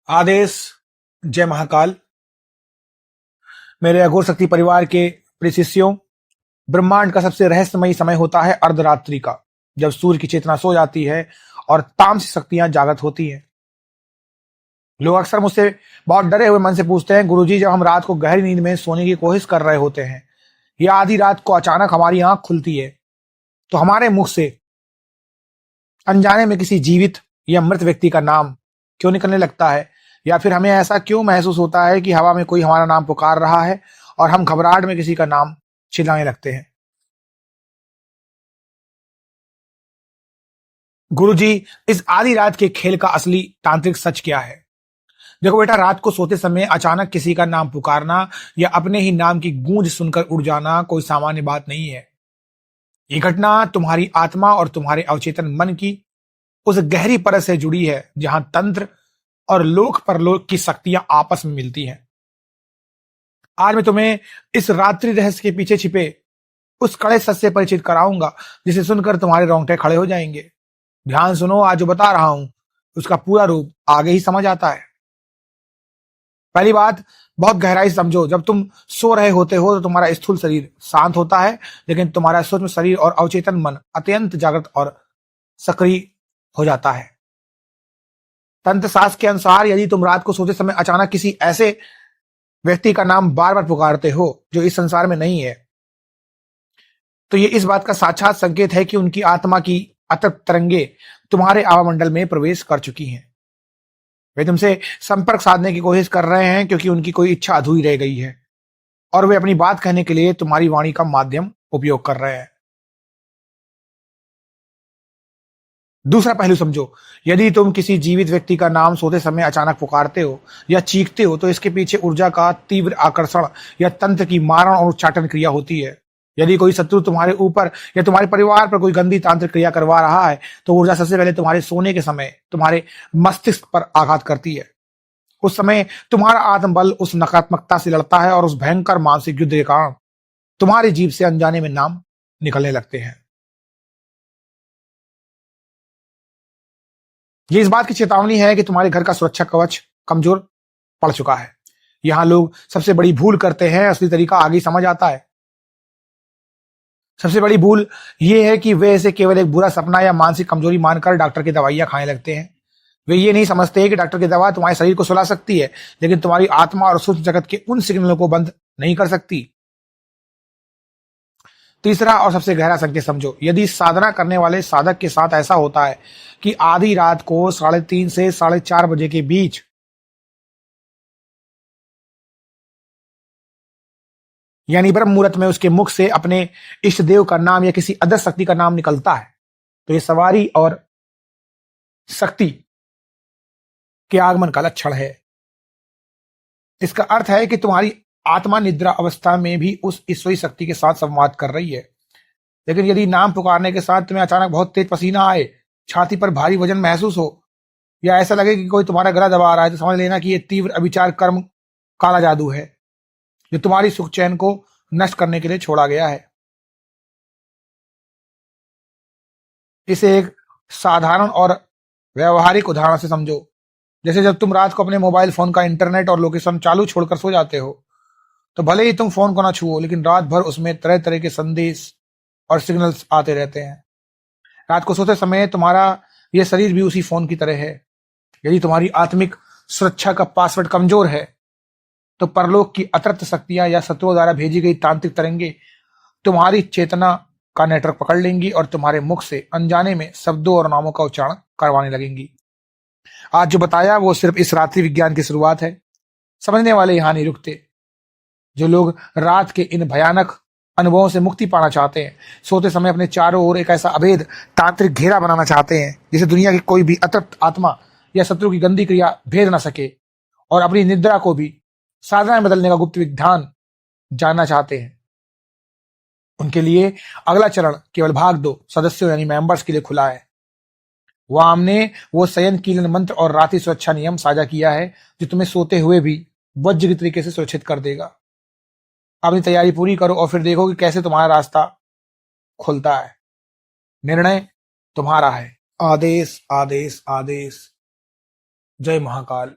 आदेश। जय महाकाल। मेरे अघोर शक्ति परिवार के प्रिय शिष्यों, ब्रह्मांड का सबसे रहस्यमयी समय होता है अर्धरात्रि का, जब सूर्य की चेतना सो जाती है और तामसिक शक्तियां जागृत होती हैं। लोग अक्सर मुझसे बहुत डरे हुए मन से पूछते हैं, गुरुजी, जब हम रात को गहरी नींद में सोने की कोशिश कर रहे होते हैं या आधी रात को अचानक हमारी आंख खुलती है, तो हमारे मुख से अनजाने में किसी जीवित या मृत व्यक्ति का नाम क्यों निकलने लगता है, या फिर हमें ऐसा क्यों महसूस होता है कि हवा में कोई हमारा नाम पुकार रहा है और हम घबराहट में किसी का नाम चिल्लाने लगते हैं। गुरुजी, इस आधी रात के खेल का असली तांत्रिक सच क्या है? देखो बेटा, रात को सोते समय अचानक किसी का नाम पुकारना या अपने ही नाम की गूंज सुनकर उड़ जाना कोई सामान्य बात नहीं है। ये घटना तुम्हारी आत्मा और तुम्हारे अवचेतन मन की उस गहरी परत से जुड़ी है जहां तंत्र और लोक परलोक की शक्तियां आपस में मिलती हैं। आज मैं तुम्हें इस रात्रि रहस्य के पीछे छिपे उस कड़े सच से परिचित कराऊंगा जिसे सुनकर तुम्हारे रोंगटे खड़े हो जाएंगे। ध्यान सुनो, आज जो बता रहा हूं उसका पूरा रूप आगे ही समझ आता है। पहली बात, बहुत गहराई से समझो। जब तुम सो रहे होते हो तो तुम्हारा स्थूल शरीर शांत होता है, लेकिन तुम्हारा सूक्ष्म शरीर और अवचेतन मन अत्यंत जागृत और सक्रिय हो जाता है। तंत्र शास्त्र के अनुसार यदि तुम रात को सोते समय अचानक किसी ऐसे व्यक्ति का नाम बार बार पुकारते हो जो इस संसार में नहीं है, तो ये इस बात का साक्षात संकेत है कि उनकी आत्मा की अतृप्त तरंगे तुम्हारे आवामंडल में प्रवेश कर चुकी हैं। वे तुमसे संपर्क साधने की कोशिश कर रहे हैं क्योंकि उनकी कोई इच्छा अधूरी रह गई है और वे अपनी बात कहने के लिए तुम्हारी वाणी का माध्यम उपयोग कर रहे हैं। दूसरा पहलू समझो, यदि तुम किसी जीवित व्यक्ति का नाम सोते समय अचानक पुकारते हो या चीखते हो तो इसके पीछे ऊर्जा का तीव्र आकर्षण या तंत्र की मारण और उच्चाटन क्रिया होती है। यदि कोई शत्रु तुम्हारे ऊपर या तुम्हारे परिवार पर कोई गंदी तांत्रिक क्रिया करवा रहा है तो ऊर्जा सबसे पहले तुम्हारे सोने के समय तुम्हारे मस्तिष्क पर आघात करती है। उस समय तुम्हारा आत्मबल उस नकारात्मकता से लड़ता है और उस भयंकर मानसिक युद्ध के कारण तुम्हारी जीभ से अनजाने में नाम निकलने लगते हैं। ये इस बात की चेतावनी है कि तुम्हारे घर का सुरक्षा कवच कमजोर पड़ चुका है। यहां लोग सबसे बड़ी भूल करते हैं, असली तरीका आगे ही समझ आता है। सबसे बड़ी भूल यह है कि वे इसे केवल एक बुरा सपना या मानसिक कमजोरी मानकर डॉक्टर की दवाइयां खाने लगते हैं। वे ये नहीं समझते कि डॉक्टर की दवा तुम्हारे शरीर को सुला सकती है, लेकिन तुम्हारी आत्मा और सूक्ष्म जगत के उन सिग्नलों को बंद नहीं कर सकती। तीसरा और सबसे गहरा संकेत समझो, यदि साधना करने वाले साधक के साथ ऐसा होता है कि आधी रात को 3:30 से 4:30 बजे के बीच यानी ब्रह्म मुहूर्त में उसके मुख से अपने इष्ट देव का नाम या किसी अदर शक्ति का नाम निकलता है, तो ये सवारी और शक्ति के आगमन का लक्षण है। इसका अर्थ है कि तुम्हारी आत्मा निद्रा अवस्था में भी उस ईश्वरी शक्ति के साथ संवाद कर रही है। लेकिन यदि नाम पुकारने के साथ तुम्हें अचानक बहुत तेज पसीना आए, छाती पर भारी वजन महसूस हो या ऐसा लगे कि कोई तुम्हारा गला दबा रहा है, तो समझ लेना कि यह तीव्र अभिचार कर्म काला जादू है जो तुम्हारी सुख चैन को नष्ट करने के लिए छोड़ा गया है। इसे एक साधारण और व्यवहारिक उदाहरण से समझो। जैसे जब तुम रात को अपने मोबाइल फोन का इंटरनेट और लोकेशन चालू छोड़कर सो जाते हो, तो भले ही तुम फोन को ना छुओ, लेकिन रात भर उसमें तरह तरह के संदेश और सिग्नल्स आते रहते हैं। रात को सोते समय तुम्हारा यह शरीर भी उसी फोन की तरह है। यदि तुम्हारी आत्मिक सुरक्षा का पासवर्ड कमजोर है, तो परलोक की अतृप्त शक्तियां या शत्रुओं द्वारा भेजी गई तांत्रिक तरंगे तुम्हारी चेतना का नेटवर्क पकड़ लेंगी और तुम्हारे मुख से अनजाने में शब्दों और नामों का उच्चारण करवाने लगेंगी। आज जो बताया वो सिर्फ इस रात्रि विज्ञान की शुरुआत है। समझने वाले यहां नहीं रुकते। जो लोग रात के इन भयानक अनुभवों से मुक्ति पाना चाहते हैं, सोते समय अपने चारों ओर एक ऐसा अभेद तांत्रिक घेरा बनाना चाहते हैं जिसे दुनिया की कोई भी अतृप्त आत्मा या शत्रु की गंदी क्रिया भेद ना सके, और अपनी निद्रा को भी साधना में बदलने का गुप्त विधान जानना चाहते हैं, उनके लिए अगला चरण केवल भाग 2 सदस्यों यानी मेंबर्स के लिए खुला है। वहां हमने वो शयन कीलन मंत्र और रात्रि सुरक्षा नियम साझा किया है जो तुम्हें सोते हुए भी वज्र की तरीके से सुरक्षित कर देगा। अपनी तैयारी पूरी करो और फिर देखो कि कैसे तुम्हारा रास्ता खुलता है। निर्णय तुम्हारा है। आदेश आदेश आदेश। जय महाकाल।